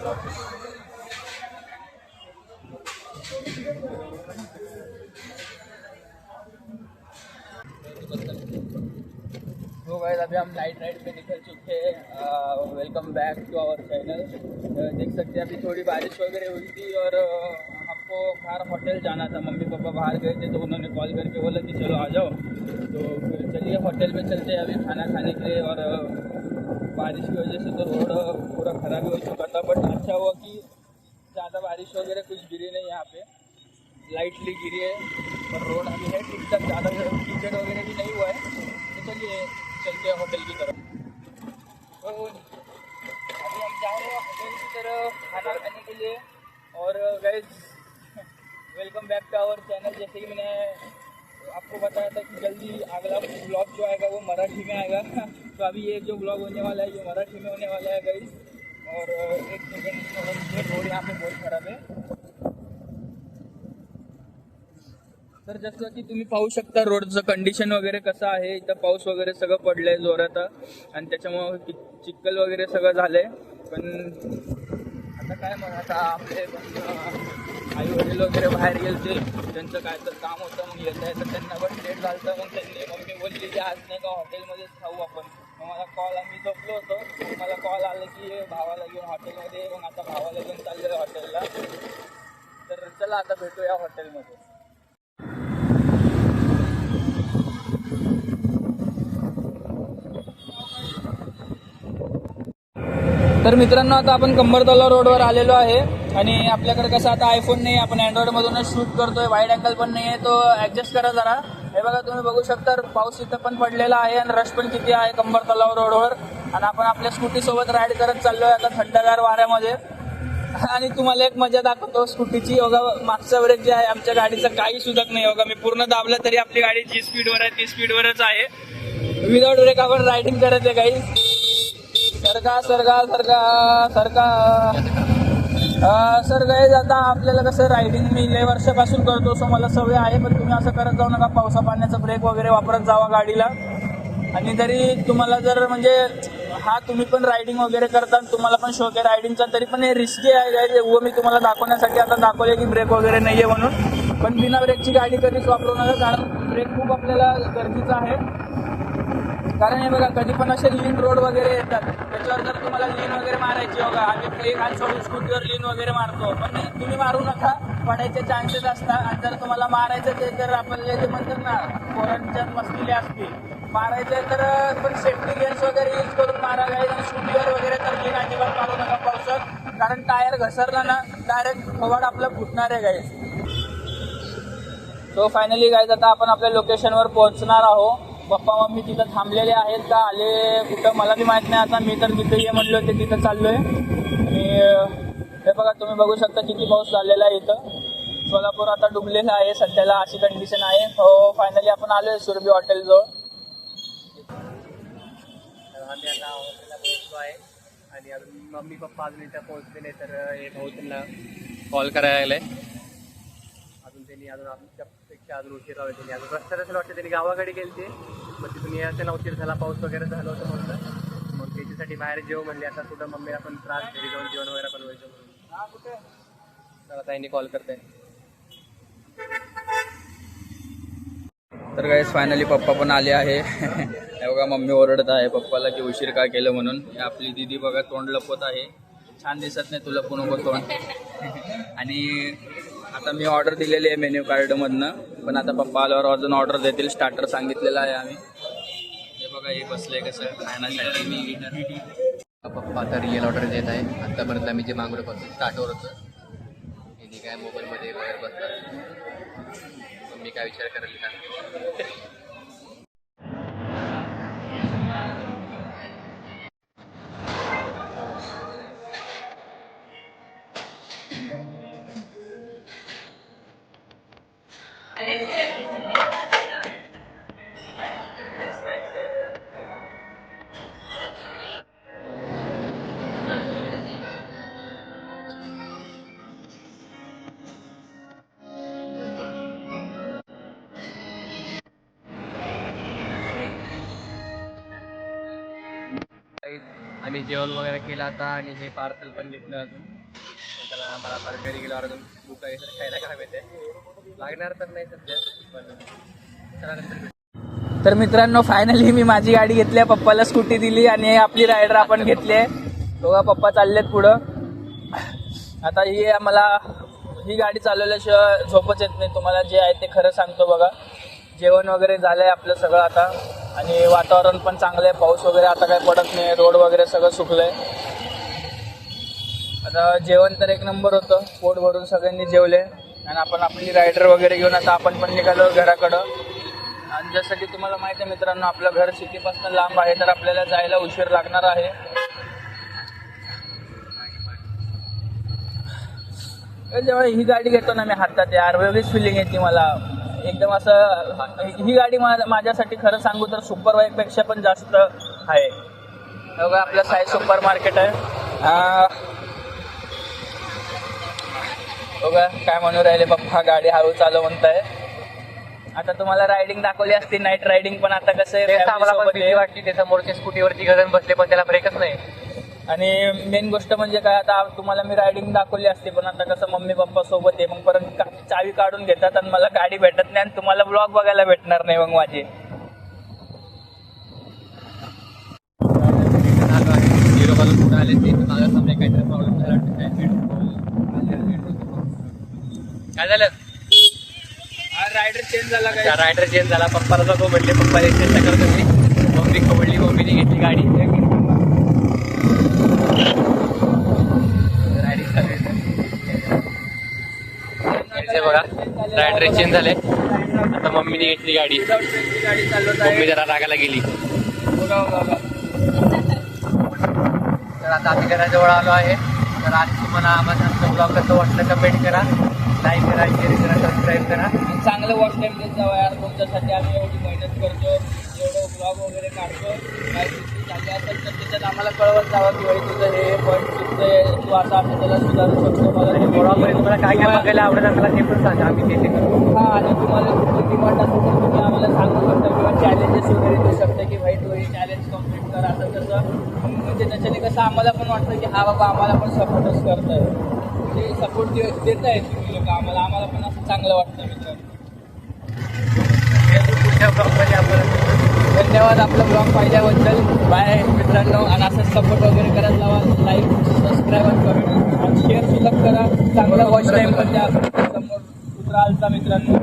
तो गाइस अभी हम Knight ride पे निकल चुके हैं। Welcome back to our channel. देख सकते हैं अभी थोड़ी बारिश वगैरह हुई थी और हमको बाहर होटल जाना था। मम्मी पापा बाहर गए थे तो उन्होंने कॉल करके बोला कि चलो आ जाओ। तो फिर चलिए होटल में चलते हैं अभी खाना खाने के लिए। और बारिश की वजह से तो रोड पूरा ख़राब हो चुका था, बट अच्छा हुआ कि ज़्यादा बारिश वगैरह कुछ गिरी नहीं यहाँ पे, लाइटली गिरी है। और रोड अभी है ठीक ठाक, ज़्यादा कीचड़ वगैरह भी नहीं हुआ है। तो चलिए चलते हैं होटल की तरफ। तो अभी हम जा रहे हैं होटल की तरफ खाना खाने के लिए। और guys welcome back to our channel. जैसे कि मैंने आपको बताया था कि जल्दी अगला ब्लॉग जो आएगा वो मराठी में आएगा। तो अभी ये जो ब्लॉग होने वाला है ये मराठी में होने वाला है गाइस। और एक सेकेंड, थोड़ा रोड यहाँ पे बहुत खराब है। तर जसं की तुम्ही पाहू शकता रोडचं कंडिशन वगैरे कसं आहे। इथं पाऊस वगैरे सगळं पडलंय जोरात आणि त्याच्यामुळे चिखल वगैरे सगळं झालंय। पण आता काय मग, आता आपले आई वडील वगैरे बाहेर गेलते, त्यांचं काय तर काम होतं, मग येत आहे तर त्यांना पण लेट झालं। मग त्यांनी मम्मी बोलली की आज नाही का हॉटेलमध्येच खाऊ आपण। मग मला कॉल, आम्ही झोपलो होतो, मला कॉल आला की भावाला घेऊन हॉटेलमध्ये। मग आता भावाला घेऊन चाललोय हॉटेलला। तर चला आता भेटूया हॉटेलमध्ये। तर मित्रांनो आता आपण कंबरतला रोडवर आलेलो आहे आणि आपल्याकडे कसं आता आयफोन नाही, आपण अँड्रॉइडमधूनच शूट करतोय, वाईड अँगल पण नाही आहे, तो ॲडजस्ट करा जरा। हे बघा तुम्ही बघू शकता पाऊस इथं पण पडलेला आहे आणि रश पण किती आहे कंबरतला रोडवर। आणि आपण आपल्या स्कूटीसोबत राईड करत चाललोय आता थंडगार वाऱ्यामध्ये। आणि तुम्हाला एक मजा दाखवतो स्कूटीची। बघा मागचा ब्रेक जे आहे आमच्या गाडीचं काही सुधक नाही। बघा मी पूर्ण दाबलं तरी आपली गाडी जी स्पीडवर आहे ती स्पीडवरच आहे। विदाउट ब्रेक आपण रायडिंग करत आहे काही। सरका सरका सरका सरका सर गाईज आता आपल्याला कसं रायडिंग मी लय वर्षापासून करतो, सो मला सवय आहे। पण तुम्ही असं करत जाऊ नका, पावसा पाण्याचा ब्रेक वगैरे वापरत जावा गाडीला। आणि तरी तुम्हाला जर म्हणजे तुम्ही पण रायडिंग वगैरे करता, तुम्हाला पण शौक आहे रायडिंगचा, तरी पण हे रिस्की आहे गाईज। व मी तुम्हाला दाखवण्यासाठी आता दाखवले की ब्रेक वगैरे नाही आहे म्हणून। पण बिना ब्रेकची गाडी कधीच वापरू नका, कारण ब्रेक खूप आपल्याला गरजेचं आहे। कारण हे बघा कधी पण असे लीन रोड वगैरे येतात, त्याच्यावर जर तुम्हाला लीन वगैरे मारायची, बघा आम्ही एक हात सोडून स्कूटीवर लीन वगैरे मारतो, पण तुम्ही मारू नका, पडायचे चान्सेस असतात। आणि जर तुम्हाला मारायचं ते तर आपल्याला जे म्हणतात ना पोरांच्यात मस्तीले असतील, मारायचे तर पण सेफ्टी गेअर्स वगैरे यूज करून मारा गाईज। आणि स्कूटीवर वगैरे तर लीन अजिबात मारू नका पावसात, कारण टायर घसरला ना डायरेक्ट खवाड आपलं फुटणार आहे गाईज। तो फायनली गाईज आता आपण आपल्या लोकेशनवर पोहोचणार आहोत। पप्पा मम्मी तिथं थांबलेले आहेत का आले कुठं मला बी माहीत नाही। आता मी तर तिथे ये म्हणलो होते, तिथं चाललोय। आणि हे बघा तुम्ही बघू शकता किती पाऊस झालेला आहे इथं। सोलापूर आता डुबलेलं आहे सध्याला, अशी कंडिशन आहे। हो फायनली आपण आलोय सुरभी हॉटेलजवळ। आम्ही आता हॉटेलला पोहोचलो आहे आणि अजून मम्मी पप्पा अजून इथं पोहोचलेले, तर हे भाऊ त्यांना कॉल करायला लागले। अजून त्यांनी अजून आमच्यापेक्षा अजून उशीर राहिले, त्यांनी अजून रस्त्यात असेल वाटतं, त्यांनी गावाकडे गेले मग तिथून यायला उशीर झाला, पाऊस वगैरे झालं होतं म्हणलं। मग त्याच्यासाठी बाहेर जेव म्हणले, आता कुठं मम्मीला पण त्रास, घरी जाऊन जेवण वगैरे पण व्हायचं म्हणून तर आता यांनी कॉल करते। तर गाईस फायनली पप्पा पण आले आहे। हे बघा मम्मी ओरडत आहे पप्पाला की उशीर का केलं म्हणून। आपली दीदी बघा तोंड लपवत आहे, छान दिसत नाही तुला पण नको तोंड। आणि आता मी ऑर्डर दिलेली आहे मेन्यू कार्डमधनं, पण आता पप्पा आल्यावर अजून ऑर्डर देतील। स्टार्टर सांगितलेलं आहे आम्ही। हे बघा हे बसले कसं खाण्यासाठी मी पप्पा आता रिअल ऑर्डर देत आहे। आत्तापर्यंत आम्ही जे मागवलं पासून स्टार्टवर होतं, हे काय मोबाईलमध्ये वगैरे बसतात, मग मी काय विचार करायला का आम्ही जेवण वगैरे केलं आता आणि हे पार्सल पण घेतलं अजून। त्याला मला परत घरी गेल्यावर अजून भूक आहे तर खायला काय माहिती लागणार तर नाही सध्या, पण चला नंतर भेटू. तर मित्रांनो फायनली मी माझी गाडी घेतली आहे, पप्पाला स्कूटी दिली आणि आपली रायडर आपण घेतली आहे. बघा पप्पा चाललेत पुढं. आता ही गाडी चालवल्याशिवाय झोपच येत नाही. तुम्हाला जे आहे ते खरं सांगतो बघा. जेवण वगैरे झालं आहे आपलं सगळं आता, आणि वातावरण पण चांगलं आहे. पाऊस वगैरे आता काही पडत नाही, रोड वगैरे सगळं सुकलं आहे. आता जेवण तर एक नंबर होतं, पोट भरून सगळ्यांनी जेवले आणि आपण आपली रायडर वगैरे घेऊन आता आपण पण निघालो घराकडं. आणि जसं की तुम्हाला माहिती आहे मित्रांनो, आपलं घर सिटीपासून लांब आहे, तर आपल्याला जायला उशीर लागणार आहे. जेव्हा ही गाडी घेतो ना मी हातात, यार वेगळीच फिलिंग येते मला एकदम. असं ही गाडी माझ्यासाठी खरं सांगू तर सुपर बाईकपेक्षा पण जास्त आहे. बघा आपलं साई सुपर मार्केट आहे. बघा काय म्हणून राहिले पप्पा, गाडी हळू चालव म्हणताय. आता तुम्हाला रायडिंग दाखवली असती, नाईट रायडिंग, पण आता कसं आहे आम्हाला पण भीती वाटली. ते समोरच्या स्कूटीवरती घरून बसले पण त्याला ब्रेकच नाही. आणि मेन गोष्ट म्हणजे काय, आता तुम्हाला मी रायडिंग दाखवली असते, पण आता कसं मम्मी पप्पा सोबत आहे, मग परत चावी काढून घेतात आणि मला गाडी भेटत नाही आणि तुम्हाला ब्लॉग बघायला भेटणार नाही मग माझे. आले ते माझ्या सामने काहीतरी प्रॉब्लेम झाला. काय झालं? रायडर चेंज झाला काय? रायडर चेंज झाला. पप्पाला जातो म्हटले, पप्पा चेष्टा करत होते. मम्मी खवडली, मम्मीने घेतली गाडी. बघा रायडर चेंज झाले. आता मम्मीने घेतली गाडी. मम्मी जरा रागाला गेली. तर आता आम्ही घराजवळ आलो आहे. तर आज तुम्हाला आमचं ब्लॉग कसं वाटलं कमेंट करा, लाईक करा, शेअर करा, सबस्क्राईब करा. चांगलं वॉच टाईम देत जावं यार. तुमच्यासाठी आम्ही एवढी मेहनत करतो, एवढं ब्लॉग वगैरे काढतो. काय चुकी झाली असेल तर त्याच्यात आम्हाला कळवत जावं की भाई तुझं हे पण चुकतंय, तू आता आम्ही त्याला सुधारू शकतो. मला ब्लॉगमध्ये तुम्हाला काय काय बघायला आवडेल मला ते पण सांगा, आम्ही ते करू. हां, आणि तुम्हाला कुठली डिमांड असेल तर तुम्ही आम्हाला सांगू शकता, किंवा चॅलेंजेस वगैरे देऊ शकता की भाई तू हे चॅलेंज कम्प्लीट कर असं तसं. म्हणजे त्याच्याने कसं आम्हाला पण वाटतं की हा बाबा आम्हाला पण सपोर्टच करताय, ते सपोर्ट देत आहे तुम्ही लोक आम्हाला. आम्हाला पण असं चांगलं वाटतं मित्रांनो. पुढच्या ब्लॉगमध्ये आपण धन्यवाद आपलं ब्लॉग पाहिल्याबद्दल. बाय मित्रांनो. आणि असंच सपोर्ट वगैरे करत लावा, लाईक सबस्क्राईब करून आणि शेअर सुद्धा करा. चांगला वॉच टाईम पण द्या. समोर कुत्रा आलता मित्रांनो.